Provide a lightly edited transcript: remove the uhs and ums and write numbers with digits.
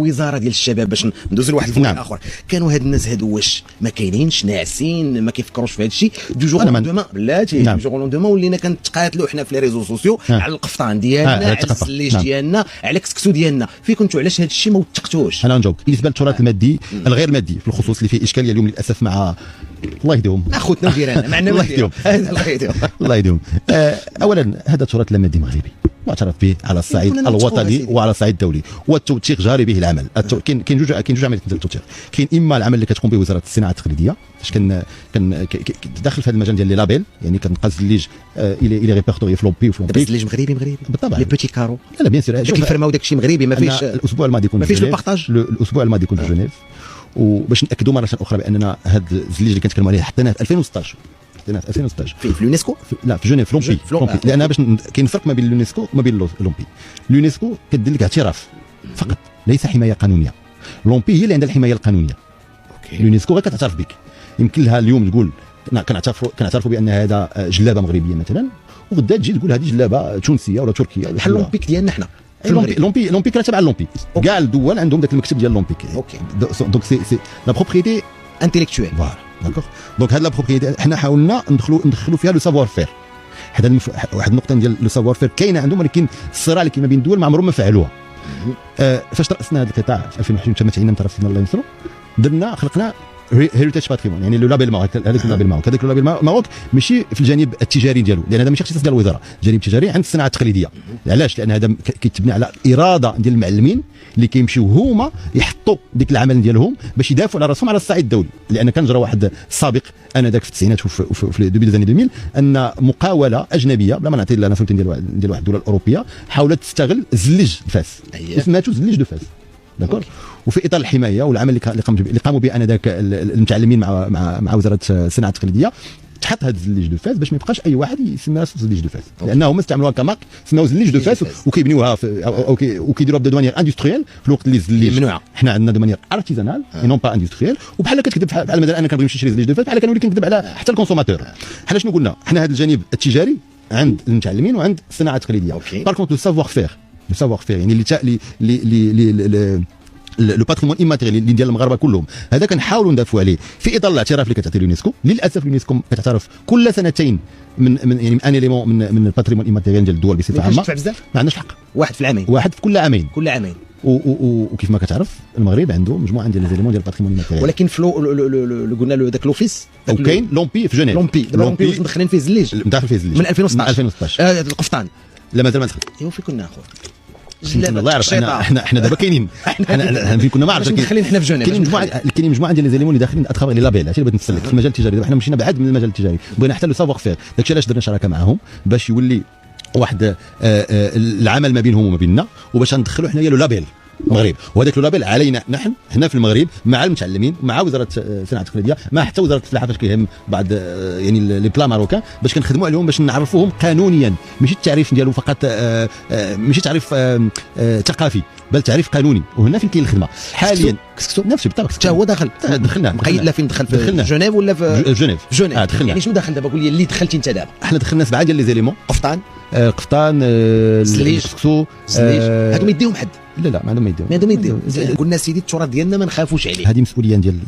الوزاره ديال الشباب باش ندوز لواحد الفوق نعم. اخر، كانوا هاد الناس هادو واش ما كاينينش ناعسين ما كيفكروش في هاد الشيء؟ دو جور لو دومان بلاتي دو جور لو دومان ولينا كنتقاتلوا حنا في لي ريزو سوسيو على القفطان ديالنا، على السليج ديالنا، على الكسكسو ديالنا. في كنتوا علاش هاد الشيء ما وثقتوش؟ انا نجاوبك. بالنسبه للتراث المادي الغير مادي في الخصوص اللي فيه اشكاليه اليوم للاسف مع الله يهديهم اخوتنا وجيراننا معنا الله يهديهم الله يهديهم. اولا هذا تراث لا مادي مغربي معترف به على الصعيد الوطني وعلى الصعيد الدولي، والتوثيق جاري به العمل. كاين جوج عمليات ديال التوثيق. كاين اما العمل اللي كتقوم به وزاره الصناعه التقليديه، فاش كان داخل في هذا المجال ديال لي لابيل، يعني كنبقى الزليج الى ريبيرتوري في لومبي وفي لومبي. الزليج مغربي بالطبع لي بوتي كارو. لا بيان سور داك الفرما وداك الشيء مغربي. ما فيش الاسبوع الماضي يكون ما فيش لو بارطاج. الاسبوع الماضي يكون في جنيف، وباش ناكدوا مره اخرى باننا هذا الزليج اللي كنتكلموا عليه حطيناه في 2016 في اليونسكو. لا في جنيف في لومبي. لان باش كاين فرق ما بين اليونسكو وما بين لومبي. اليونسكو كدير لك اعتراف فقط، ليس حمايه قانونيه. لومبي هي اللي عندها الحمايه القانونيه. اليونسكو غير كتعترف بك. يمكن لها اليوم تقول كنعترفوا بان هذا جلابه مغربيه مثلا، وغدا تجي تقول هذه جلابه تونسيه ولا تركيه بحال لومبيك ديالنا حنا. لومبيك راه تابع لومبيك. كاع الدول عندهم ذاك المكتب ديال لومبيك. دونك سي لا بروبريتي انتيليكتويل. فوالا داكوغ. دونك هاد لا بروبريتي حنا حاولنا ندخلوا فيها لو سافوار فير. واحد النقطه ديال لو سافوار فير كاينه عندهم، ولكن الصراع اللي كاين ما بين الدول ما عمرهم ما فعلوها. فاش راسنا هذا القطاع في 2021 تم تعيينا من طرف سيدنا الله ينصرو، خلقنا هيريتاج باتريمون، يعني لو لابيل ماروك. هذاك اللابيل ماروك هذاك اللابيل ماروك ماشي في الجانب التجاري ديالو، لان هذا ماشي اختصاص ديال الوزاره. الجانب التجاري عند الصناعه التقليديه. علاش؟ لان هذا كيتبنى على اراده ديال المعلمين اللي كيمشيو هما يحطوا ديك العمل ديالهم باش يدافعوا على راسهم على الصعيد الدولي. لان كان جرى واحد السابق انذاك في التسعينات وفي دوبي زاني 2000 ان مقاوله اجنبيه بلا ما نعطي لا نسولتين ديال واحد الدوله الاوروبيه حاولت تستغل زليج فاس، سماتو زليج دو فاس. داكور. وفي اطار الحمايه والعمل اللي قاموا به انذاك المتعلمين مع وزاره الصناعه التقليديه، تحط هذا الزليج دو فاس باش ما يبقاش اي واحد يسمي راسو زليج دو فاس، لانهم استعملوها كمارك سماو زليج دو فاس وكيبنيوها وكيديروها بدو مانيير اندستريال في الوقت اللي الزليج ممنوعه. حنا عندنا دو مانيير ارتيزانال نون با اندستريال، وبحال كتكذب بحال مثلا انا كنبغي نمشي نشري زليج دو فاس بحال كنولي كنكذب على حتى الكونسوماتور. حنا شنو قلنا؟ حنا هذا الجانب التجاري عند المتعلمين وعند الصناعه التقليديه. بار كونت لو سافوار فير يعني اللي لو باتريمون ايماتيريال اللي ديال المغاربه كلهم، هذا كنحاولوا ندافعوا عليه في اطار الاعتراف اللي كتعطي اليونسكو. للاسف اليونسكو كتعترف كل سنتين من يعني من ان اليمون من الباتريمون ايماتيريال ديال الدول بصفه عامه. ما عندناش الحق. واحد في العامين، واحد في كل عامين. وكيف ما كتعرف المغرب عنده مجموعه ديال ليزيليمون ديال الباتريمون ايماتيريال، ولكن في قلنا له ذاك لوفيس وكاين لومبي في جنيف. لومبي مدخلين فيه الزليج، مدخل فيه الزليج من 2016 القفطان. لا مازال ما دخل. ايوا فين كنا اخو؟ الله يعرف. احنا دابا كاينين احنا فين كنا ما عرفتش. داخلين حنا في جنيف. كاين مجموعه ديال لي زيليمون اللي داخلين اتخابر لي لابيل. هادشي اللي بغيت نسلك في المجال التجاري. حنا مشينا بعد من المجال التجاري، بغينا حتى لو سافوار فير. داكشي علاش درنا شراكه معاهم باش يولي واحد العمل ما بينهم وما بيننا، وباش ندخلوا حنايا لو لابيل المغرب. وهذاك لو لابيل علينا نحن هنا في المغرب مع المتعلمين مع وزاره الصناعه التقليديه مع حتى وزاره الفلاحه فاش كيهم بعض يعني لي بلا ماروكان باش كنخدموا عليهم باش نعرفوهم قانونيا، ماشي التعريف ديالو فقط ماشي تعريف ثقافي بل تعريف قانوني. وهنا فين كاين الخدمه حاليا. نفسه بالطبع حتى هو دخلنا مقيد. لا فين دخل في جنيف ولا في جنيف؟ دخلنا. يعني شنو دخل دابا؟ قول لي اللي دخلتي انت دابا. احنا دخلنا 7 ديال لي زيليمون. قفطان زليج كسكسو هادو ما يديهم حد. لا ما عندهم ما يديهم. قلنا سيدي التراث ديالنا ما نخافوش عليه. هذه مسؤوليه ديال